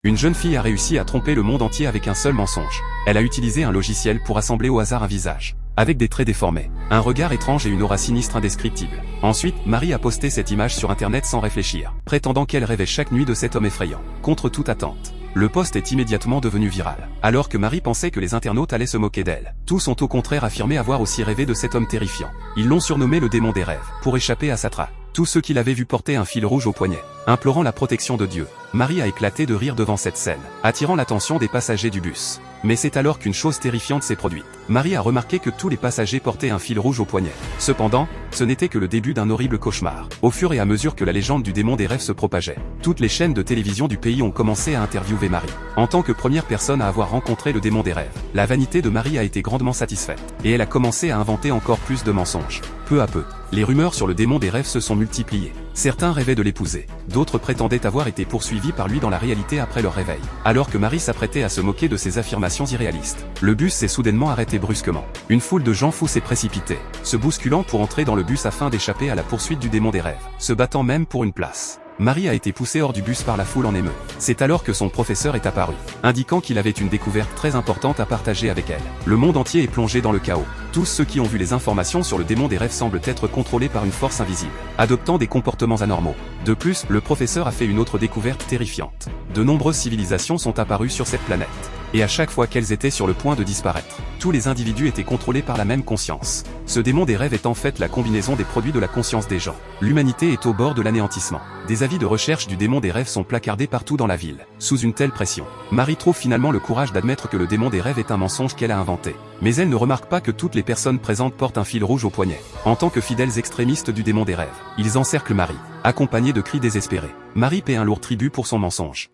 Une jeune fille a réussi à tromper le monde entier avec un seul mensonge. Elle a utilisé un logiciel pour assembler au hasard un visage, avec des traits déformés, un regard étrange et une aura sinistre indescriptible. Ensuite, Marie a posté cette image sur internet sans réfléchir, prétendant qu'elle rêvait chaque nuit de cet homme effrayant. Contre toute attente, le post est immédiatement devenu viral, alors que Marie pensait que les internautes allaient se moquer d'elle. Tous ont au contraire affirmé avoir aussi rêvé de cet homme terrifiant. Ils l'ont surnommé le démon des rêves, pour échapper à sa traque. Tous ceux qui l'avaient vu porter un fil rouge au poignet, implorant la protection de Dieu. Marie a éclaté de rire devant cette scène, attirant l'attention des passagers du bus. Mais c'est alors qu'une chose terrifiante s'est produite. Marie a remarqué que tous les passagers portaient un fil rouge au poignet. Cependant, ce n'était que le début d'un horrible cauchemar. Au fur et à mesure que la légende du démon des rêves se propageait, toutes les chaînes de télévision du pays ont commencé à interviewer Marie. En tant que première personne à avoir rencontré le démon des rêves, la vanité de Marie a été grandement satisfaite, et elle a commencé à inventer encore plus de mensonges. Peu à peu, les rumeurs sur le démon des rêves se sont multipliées. Certains rêvaient de l'épouser, d'autres prétendaient avoir été poursuivis par lui dans la réalité après leur réveil. Alors que Marie s'apprêtait à se moquer de ces affirmations irréalistes, le bus s'est soudainement arrêté brusquement. Une foule de gens fous s'est précipitée, se bousculant pour entrer dans le bus afin d'échapper à la poursuite du démon des rêves, se battant même pour une place. Marie a été poussée hors du bus par la foule en émeute. C'est alors que son professeur est apparu, indiquant qu'il avait une découverte très importante à partager avec elle. Le monde entier est plongé dans le chaos. Tous ceux qui ont vu les informations sur le démon des rêves semblent être contrôlés par une force invisible, adoptant des comportements anormaux. De plus, le professeur a fait une autre découverte terrifiante. De nombreuses civilisations sont apparues sur cette planète. Et à chaque fois qu'elles étaient sur le point de disparaître, tous les individus étaient contrôlés par la même conscience. Ce démon des rêves est en fait la combinaison des produits de la conscience des gens. L'humanité est au bord de l'anéantissement. Des avis de recherche du démon des rêves sont placardés partout dans la ville. Sous une telle pression, Marie trouve finalement le courage d'admettre que le démon des rêves est un mensonge qu'elle a inventé. Mais elle ne remarque pas que toutes les personnes présentes portent un fil rouge au poignet. En tant que fidèles extrémistes du démon des rêves, ils encerclent Marie, accompagnés de cris désespérés. Marie paie un lourd tribut pour son mensonge.